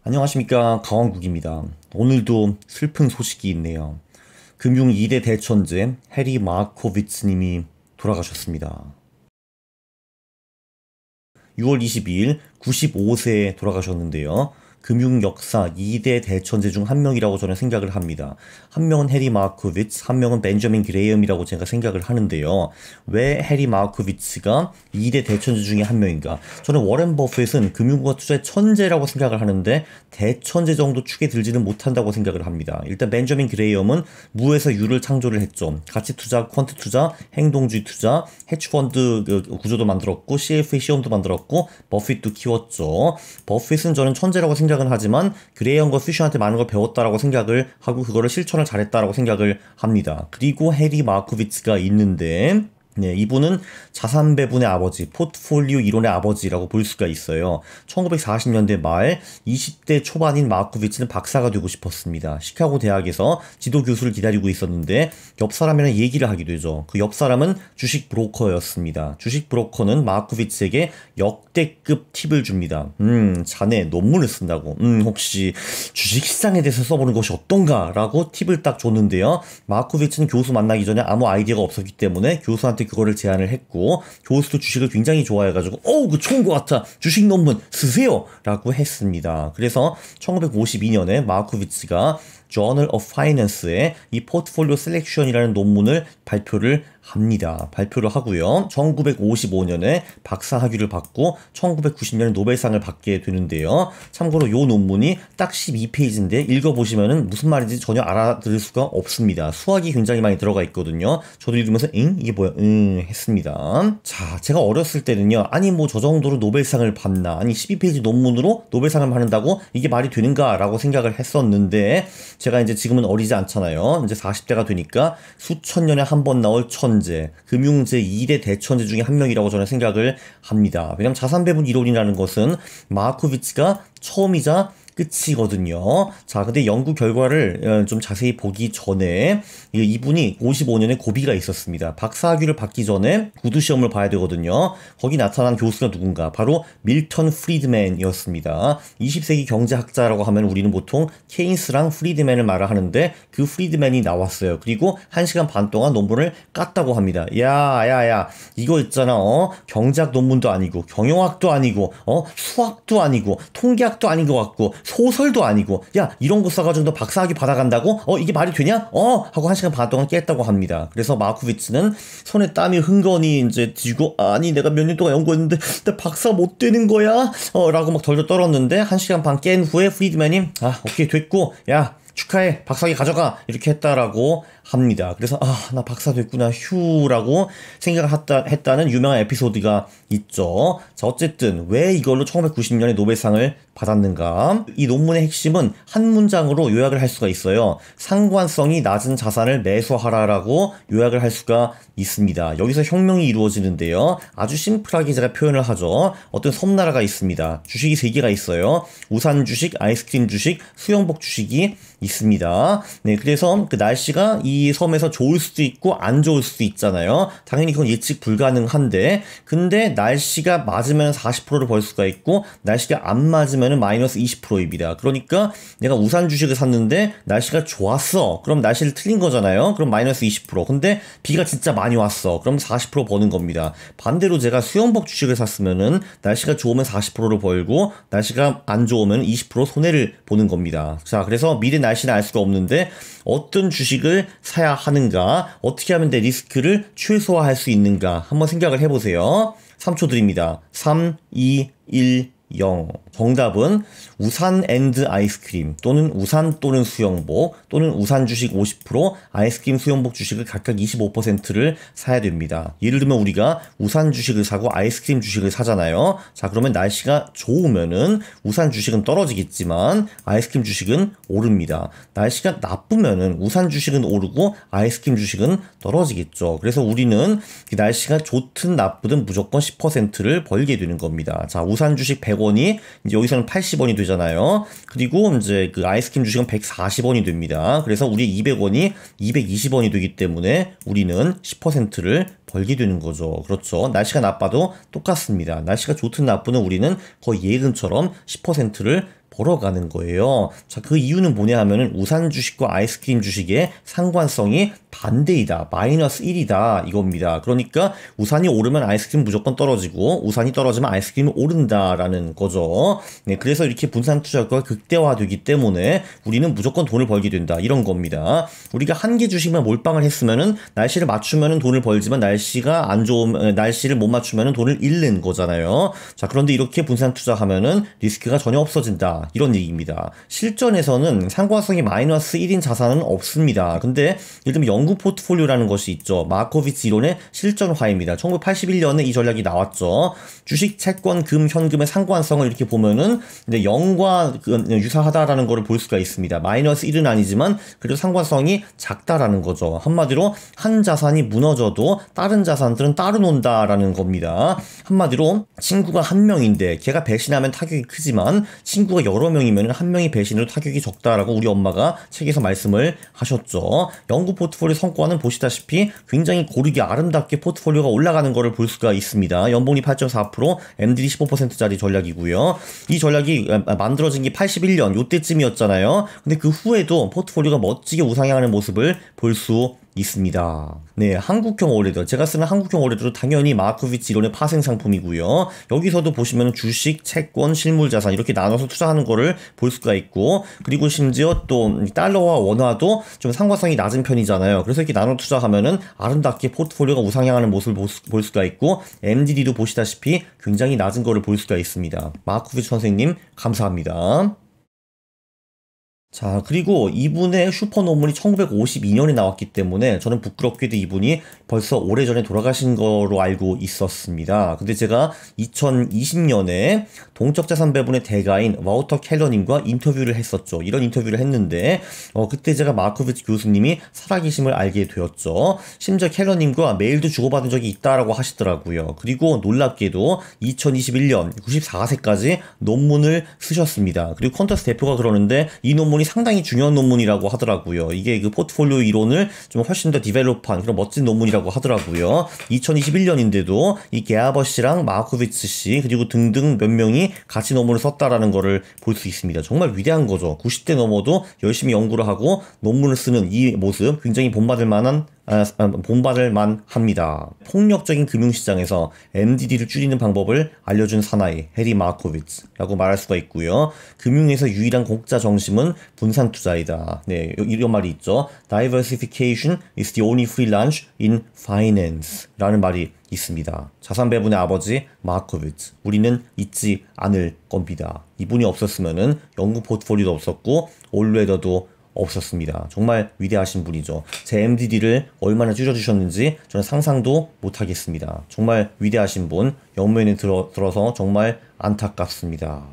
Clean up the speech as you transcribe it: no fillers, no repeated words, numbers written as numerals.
안녕하십니까, 강원국입니다. 오늘도 슬픈 소식이 있네요. 금융 2대 대천재 해리 마코비츠 님이 돌아가셨습니다. 6월 22일 95세에 돌아가셨는데요. 금융 역사 2대 대천재 중 한 명이라고 저는 생각을 합니다. 한 명은 해리 마코비츠, 한 명은 벤저민 그레이엄이라고 제가 생각을 하는데요. 왜 해리 마코비츠가 2대 대천재 중에 한 명인가? 저는 워렌 버핏은 금융과 투자의 천재라고 생각을 하는데 대천재 정도 축에 들지는 못한다고 생각을 합니다. 일단 벤저민 그레이엄은 무에서 유를 창조를 했죠. 가치 투자, 퀀트 투자, 행동주의 투자, 해치펀드 구조도 만들었고 CFA 시험도 만들었고 버핏도 키웠죠. 버핏은 저는 천재라고 생각은 하지만 그레이엄과 퓨셔한테 많은 걸 배웠다라고 생각을 하고 그거를 실천을 잘했다라고 생각을 합니다. 그리고 해리 마코비츠가 있는데 네, 이분은 자산 배분의 아버지, 포트폴리오 이론의 아버지라고 볼 수가 있어요. 1940년대 말 20대 초반인 마코비츠는 박사가 되고 싶었습니다. 시카고 대학에서 지도 교수를 기다리고 있었는데 옆 사람이랑 얘기를 하게 되죠. 그 옆 사람은 주식 브로커였습니다. 주식 브로커는 마코비츠에게 역대급 팁을 줍니다. 자네 논문을 쓴다고. 혹시 주식시장에 대해서 써보는 것이 어떤가? 라고 팁을 딱 줬는데요. 마코비츠는 교수 만나기 전에 아무 아이디어가 없었기 때문에 교수한테 그거를 제안을 했고 교수도 주식을 굉장히 좋아해가지고 그거 좋은 것 같아 주식 논문 쓰세요 라고 했습니다. 그래서 1952년에 마코비츠가 Journal of Finance에 이 포트폴리오 셀렉션이라는 논문을 발표를 하고요. 1955년에 박사 학위를 받고 1990년에 노벨상을 받게 되는데요. 참고로 이 논문이 딱 12페이지인데 읽어보시면은 무슨 말인지 전혀 알아들을 수가 없습니다. 수학이 굉장히 많이 들어가 있거든요. 저도 읽으면서 이게 뭐야 했습니다. 자, 제가 어렸을 때는요. 아니 뭐 저 정도로 노벨상을 받나, 아니 12페이지 논문으로 노벨상을 받는다고 이게 말이 되는가 라고 생각을 했었는데 제가 이제 지금은 어리지 않잖아요. 이제 40대가 되니까 수천 년에 한 번 나올 천재, 금융제 2대 대천재 중에 한 명이라고 저는 생각을 합니다. 왜냐면 자산 배분 이론이라는 것은 마코비츠가 처음이자 끝이거든요. 자, 근데 연구 결과를 좀 자세히 보기 전에 이분이 55년에 고비가 있었습니다. 박사학위를 받기 전에 구두시험을 봐야 되거든요. 거기 나타난 교수가 누군가? 바로 밀턴 프리드맨이었습니다. 20세기 경제학자라고 하면 우리는 보통 케인스랑 프리드맨을 말을 하는데 그 프리드맨이 나왔어요. 그리고 1시간 반 동안 논문을 깠다고 합니다. 야, 이거 있잖아. 경제학 논문도 아니고 경영학도 아니고 수학도 아니고 통계학도 아닌 것 같고 소설도 아니고 이런 거 써가지고 너 박사학위 받아간다고? 이게 말이 되냐? 하고 1시간 반 동안 깼다고 합니다. 그래서 마코비츠는 손에 땀이 흥건히 이제 지고 아니 내가 몇 년 동안 연구했는데 나 박사 못 되는 거야? 라고 막 덜덜 떨었는데 1시간 반 깬 후에 프리드맨이 오케이 됐고 축하해 박사학위 가져가 이렇게 했다라고 합니다. 그래서 나 박사 됐구나 휴라고 생각을 했다는 유명한 에피소드가 있죠. 자, 어쨌든 왜 이걸로 1990년에 노벨상을 받았는가? 이 논문의 핵심은 한 문장으로 요약을 할 수가 있어요. 상관성이 낮은 자산을 매수하라라고 요약을 할 수가 있습니다. 여기서 혁명이 이루어지는데요. 아주 심플하게 제가 표현을 하죠. 어떤 섬나라가 있습니다. 주식이 3개가 있어요. 우산 주식, 아이스크림 주식, 수영복 주식이 있습니다. 네, 그래서 그 날씨가 이 섬에서 좋을 수도 있고 안 좋을 수도 있잖아요. 당연히 그건 예측 불가능한데 근데 날씨가 맞으면 40%를 벌 수가 있고 날씨가 안 맞으면 마이너스 20%입니다. 그러니까 내가 우산 주식을 샀는데 날씨가 좋았어. 그럼 날씨를 틀린 거잖아요. 그럼 마이너스 20%. 근데 비가 진짜 많이 왔어. 그럼 40% 버는 겁니다. 반대로 제가 수영복 주식을 샀으면은 날씨가 좋으면 40%를 벌고 날씨가 안 좋으면 20% 손해를 보는 겁니다. 자, 그래서 미래 날씨는 알 수가 없는데 어떤 주식을 사야 하는가, 어떻게 하면 내 리스크를 최소화할 수 있는가 한번 생각을 해보세요. 3초 드립니다. 3, 2, 1, 0. 정답은 우산 앤드 아이스크림 또는 우산 또는 수영복 또는 우산 주식 50% 아이스크림 수영복 주식을 각각 25%를 사야 됩니다. 예를 들면 우리가 우산 주식을 사고 아이스크림 주식을 사잖아요. 자, 그러면 날씨가 좋으면은 우산 주식은 떨어지겠지만 아이스크림 주식은 오릅니다. 날씨가 나쁘면은 우산 주식은 오르고 아이스크림 주식은 떨어지겠죠. 그래서 우리는 날씨가 좋든 나쁘든 무조건 10%를 벌게 되는 겁니다. 자, 우산 주식 100원이 이제 여기서는 80원이 되잖아요. 그리고 이제 그 아이스크림 주식은 140원이 됩니다. 그래서 우리 200원이 220원이 되기 때문에 우리는 10%를 벌게 되는 거죠. 그렇죠. 날씨가 나빠도 똑같습니다. 날씨가 좋든 나쁘든 우리는 거의 예금처럼 10%를 벌어가는 거예요. 자, 그 이유는 뭐냐 하면은 우산 주식과 아이스크림 주식의 상관성이 반대이다. 마이너스 1이다. 이겁니다. 그러니까 우산이 오르면 아이스크림 무조건 떨어지고 우산이 떨어지면 아이스크림이 오른다라는 거죠. 네, 그래서 이렇게 분산 투자 효과가 극대화되기 때문에 우리는 무조건 돈을 벌게 된다. 이런 겁니다. 우리가 한 개 주식만 몰빵을 했으면은 날씨를 맞추면은 돈을 벌지만 날씨가 안 좋으면 날씨를 못 맞추면은 돈을 잃는 거잖아요. 자, 그런데 이렇게 분산 투자하면은 리스크가 전혀 없어진다. 이런 얘기입니다. 실전에서는 상관성이 마이너스 1인 자산은 없습니다. 근데 예를 들면 영구 포트폴리오라는 것이 있죠. 마코비츠 이론의 실전화입니다. 1981년에 이 전략이 나왔죠. 주식, 채권, 금, 현금의 상관성을 이렇게 보면은 이제 0과 유사하다라는 것을 볼 수가 있습니다. 마이너스 1은 아니지만 그래도 상관성이 작다라는 거죠. 한마디로 한 자산이 무너져도 다른 자산들은 따로 논다라는 겁니다. 한마디로 친구가 한 명인데 걔가 배신하면 타격이 크지만 친구가 여러 명이면 한 명이 배신으로 타격이 적다라고 우리 엄마가 책에서 말씀을 하셨죠. 영구 포트폴리오 성과는 보시다시피 굉장히 고르게 아름답게 포트폴리오가 올라가는 것을 볼 수가 있습니다. 연봉이 8.4%, MDD 15%짜리 전략이고요. 이 전략이 만들어진 게 81년 요때쯤이었잖아요. 근데 그 후에도 포트폴리오가 멋지게 우상향하는 모습을 볼 수 있습니다. 네, 한국형 월레드. 제가 쓰는 한국형 월레드도 당연히 마코비츠 이론의 파생 상품이고요. 여기서도 보시면 주식, 채권, 실물자산 이렇게 나눠서 투자하는 거를 볼 수가 있고, 그리고 심지어 또 달러와 원화도 좀 상관성이 낮은 편이잖아요. 그래서 이렇게 나눠 투자하면은 아름답게 포트폴리오가 우상향하는 모습을 볼 수가 있고, MDD도 보시다시피 굉장히 낮은 거를 볼 수가 있습니다. 마코비츠 선생님 감사합니다. 자, 그리고 이분의 슈퍼 논문이 1952년에 나왔기 때문에 저는 부끄럽게도 이분이 벌써 오래전에 돌아가신 거로 알고 있었습니다. 근데 제가 2020년에 동적자산 배분의 대가인 와우터 켈러님과 인터뷰를 했었죠. 이런 인터뷰를 했는데 그때 제가 마코비츠 교수님이 살아계심을 알게 되었죠. 심지어 켈러님과 메일도 주고받은 적이 있다라고 하시더라고요. 그리고 놀랍게도 2021년 94세까지 논문을 쓰셨습니다. 그리고 퀀터스 대표가 그러는데 이 논문이 상당히 중요한 논문이라고 하더라고요. 이게 그 포트폴리오 이론을 좀 훨씬 더 디벨롭한 그런 멋진 논문이라고 하더라고요. 2021년인데도 이 게아버 씨랑 마코비츠 씨 그리고 등등 몇 명이 같이 논문을 썼다라는 거를 볼 수 있습니다. 정말 위대한 거죠. 90대 넘어도 열심히 연구를 하고 논문을 쓰는 이 모습 굉장히 본받을 만 합니다. 폭력적인 금융시장에서 MDD를 줄이는 방법을 알려준 사나이 해리 마코비츠라고 말할 수가 있고요. 금융에서 유일한 공짜 정심은 분산 투자이다. 네, 이런 말이 있죠. Diversification is the only free lunch in finance 라는 말이 있습니다. 자산 배분의 아버지 마코비츠. 우리는 잊지 않을 겁니다. 이분이 없었으면은 영국 포트폴리오도 없었고 올웨더도 없었습니다. 정말 위대하신 분이죠. 제 MDD를 얼마나 줄여주셨는지 저는 상상도 못하겠습니다. 정말 위대하신 분, 연면에 들어서 정말 안타깝습니다.